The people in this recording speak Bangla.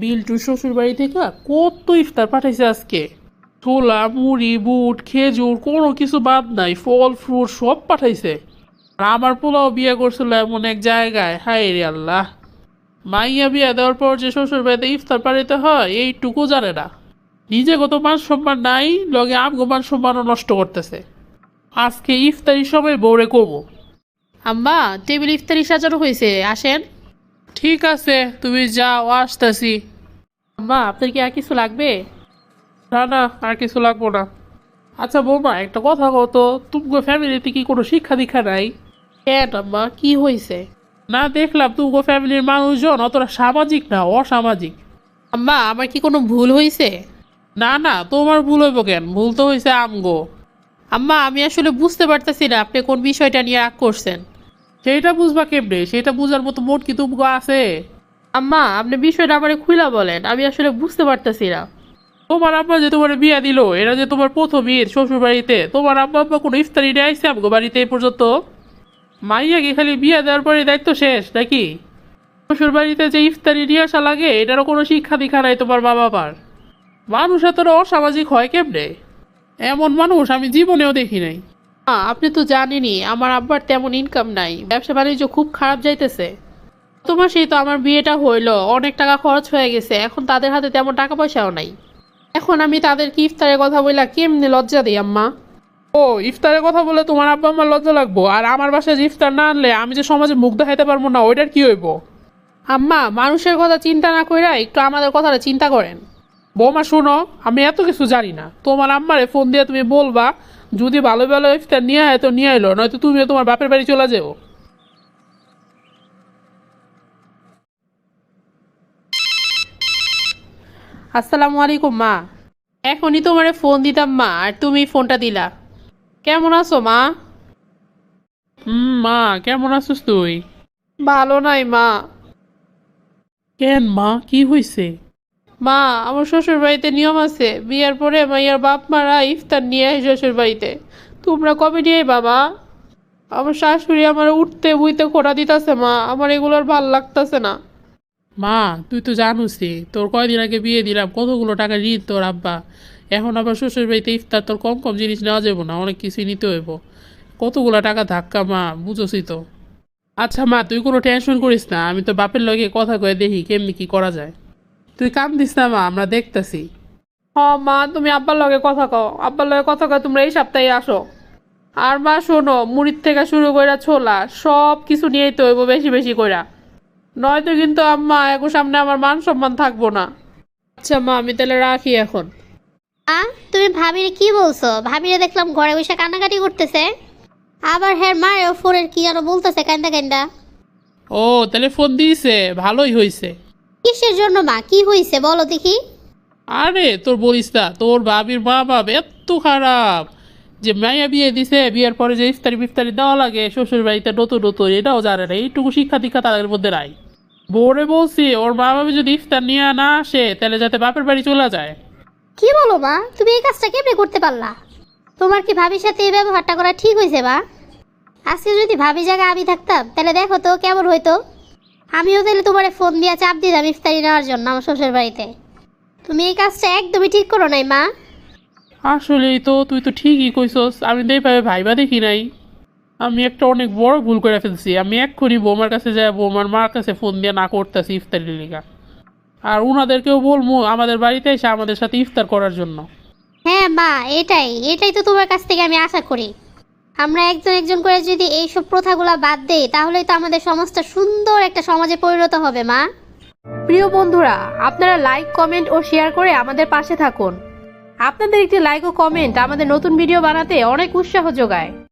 বিল্টু শ্বশুর বাড়ি থেকে কত ইফতার পাঠাইছে আজকে। ছোলা মুড়ি বুট খেজুর কোনো কিছু বাদ নাই, ফল ফ্রুট সব পাঠাইছে। আর আমার পোলাও বিয়ে করছিল এমন এক জায়গায়, হায় রে আল্লাহ। মাইয়া বিয়া দেওয়ার পর যে শ্বশুর বাড়িতে ইফতার পাঠাইতে হয় এইটুকু জানে না। নিজে কত মান সম্মান নাই, লগে আমগো মান সম্মানও নষ্ট করতেছে। আজকে ইফতারির সময় বউরে কমো। আম্মা, টেবিল ইফতারি সাজানো হয়েছে, আসেন। ঠিক আছে, তুমি যাও, আসতেছি। আম্মা, আপনার কি আর কিছু লাগবে? না না, আর কিছু লাগবো না। আচ্ছা বৌমা, একটা কথা কত, তুমগো ফ্যামিলিতে কি কোনো শিক্ষা দীক্ষা নাই? কেন আম্মা, কি হয়েছে? না, দেখলাম তুমগো ফ্যামিলির মানুষজন অতটা সামাজিক না, অসামাজিক। আম্মা, আমার কি কোনো ভুল হয়েছে? না না, তোমার ভুল হইব কেন? ভুল তো হয়েছে আমগো। আম্মা, আমি আসলে বুঝতে পারতেছি না আপনি কোন বিষয়টা নিয়ে রাগ করছেন। সেইটা বুঝবা কেমনে? সেটা বুঝার মতো মোট কি তুমগো আছে? আম্মা, আপনি বিষয়টা আমারে খুইলা বলেন, আমি আসলে বুঝতে পারতেছি না। তোমার আব্বা যে তোমার বিয়া দিল, এরা যে তোমার প্রথম ঈদ শ্বশুর বাড়িতে, তোমার আব্বা আব্বা কোনো ইফতারি নিয়ে আইসে আমগো বাড়িতে এই পর্যন্ত? মাইয়াকে খালি বিয়া দেওয়ার পরে দায়িত্ব শেষ নাকি? শ্বশুর বাড়িতে যে ইফতারি নিয়ে আসা লাগে এটারও কোনো শিক্ষা দীক্ষা নাই তোমার মা বাবার। মানুষ এতটা অসামাজিক হয় কেমনে? এমন মানুষ আমি জীবনেও দেখি নাই। আপনি তো জানেনই আমার আব্বার তেমন ইনকাম নাই, ব্যবসা বাণিজ্য খুব খারাপ যাইতেছে। গত মাসেই তো আমার বিয়েটা হইলো, অনেক টাকা খরচ হয়ে গেছে, এখন তাদের হাতে তেমন টাকা পয়সাও নাই। এখন আমি তাদেরকে ইফতারের কথা বললা কেমনে লজ্জা দিই আম্মা? ও, ইফতারের কথা বলে তোমার আব্বা আমার লজ্জা লাগবো? আর আমার বাসায় যে ইফতার না আনলে আমি যে সমাজে মুখ দেখাইতে পারবো না, ওইটার কি হইব? আম্মা, মানুষের কথা চিন্তা না কইরা একটু আমাদের কথাটা চিন্তা করেন। বৌমা শোনো, আমি এত কিছু জানি না। তোমার আম্মারে ফোন দিয়ে তুমি বলবা, যদি ভালো ভালো ইফতার নিয়ে আয় তো নিয়ে আইলো, নয়তো তুমিও তোমার বাপের বাড়ি চলে যাও। আসসালামু আলাইকুম মা। এখনই তোমারে ফোন দিতাম মা, আর তুমি ফোনটা দিলা। কেমন আছো মা? মা, কেমন আছিস তুই? ভালো নাই মা। কেন মা, কি হয়েছে? মা, আমার শ্বশুর বাড়িতে নিয়ম আছে, বিয়ের পরে মাইয়ার বাপ মারা ইফতার নিয়ে আসে শ্বশুর বাড়িতে। তোমরা কবে নিয়ে বাবা? আমার শাশুড়ি আমার উঠতে বুইতে খোঁড়া দিতেছে মা, আমার এগুলোর ভাল লাগতেছে না। মা, তুই তো জানুসই তোর কয়দিন আগে বিয়ে দিলাম, কতগুলো টাকা ঋণ তোর আব্বা। এখন আবার শ্বশুর বাড়িতে ইফতার তোর কম কম জিনিস নেওয়া যাবো না, অনেক কিছুই নিতে হইব। কতগুলো টাকা ধাক্কা মা, বুঝোসই তো। আচ্ছা মা, তুই কোনো টেনশন করিস না, আমি তো বাপের লগে কথা কয়ে দেখি কেমনি কি করা যায়। তুই কান্দিস না মা, আমরা দেখতাছি। হ মা, তুমি আব্বার লগে কথা কও, আব্বার লগে কথা কও, তোমরা এই সপ্তাহে আসো। আর মা শোনো, মুড়ির থেকে শুরু কইরা ছোলা সব কিছু নিয়েই তো হইব বেশি বেশি কইরা, নয়তো কিন্তু আম্মা এখন সামনে আমার মান সম্মান থাকবো না। আচ্ছা মা, আমি তাহলে রাখি এখন। তুমি ভাবিরে কি বলছো? ভাবিরে দেখলাম ঘরে বসে কান্নাকাটি করতেছে। আবার হ্যাঁ মায়ের ফোনের কি আরো বলতেছে কান্দা কান্দা। ও, তাহলে ফোন দিয়েছে, ভালোই হয়েছে। কিসের জন্য মা, কি হয়েছে বলো দেখি? আরে তোর বলিস না, তোর ভাবির মা বাপ এত খারাপ যে মাইয়া বিয়ে দিছে, বিয়ের পরে যে ইফতারি ফিফতারি দেওয়া লাগে শ্বশুর বাড়িতে নতুন নতুন, এটাও জানে না। এইটুকু শিক্ষা দীক্ষা তাদের মধ্যে নাই। বউরে বলছি ওর মা বাবা যদি ইফতার নিয়ে না আসে তাহলে যাতে বাপের বাড়ি চলে যায়। কি বলো মা, তুমি এই কাজটা কেমনে করতে পারলা? তোমার কি ভাবির সাথে এই ব্যবহারটা করা ঠিক হয়েছে মা? আজকে যদি ভাবি জায়গায় আমি থাকতাম তাহলে দেখো তো কেমন হইতো। আমিও তাহলে তোমারে ফোন দিয়ে চাপ দিতাম ইফতারি নেওয়ার জন্য আমার শ্বশুর বাড়িতে। তুমি এই কাজটা একদমই ঠিক করো নাই মা। আসলেই তো, তুই তো ঠিকই কইছস, আমি ভাবে ভাইবা দেখি নাই। আমি একটা অনেক বড় ভুল করে ফেলছি। আমি এক্ষুনি বৌমার কাছে যাই, বৌমার মার কাছে ফোন দিয়ে না করতেছি ইফতারি লিগা। আর উনাদেরকেও বলবো আমাদের বাড়িতে এসে আমাদের সাথে ইফতার করার জন্য। হ্যাঁ মা, এটাই এটাই তো তোমার কাছ থেকে আমি আশা করি। আমরা একজন একজন করে যদি এইসব প্রথাগুলো বাদ দেই তাহলেই তো আমাদের সমাজটা সুন্দর একটা সমাজে পরিণত হবে মা। প্রিয় বন্ধুরা, আপনারা লাইক কমেন্ট ও শেয়ার করে আমাদের পাশে থাকুন। আপনাদের একটি লাইক ও কমেন্ট আমাদের নতুন ভিডিও বানাতে অনেক উৎসাহ যোগায়।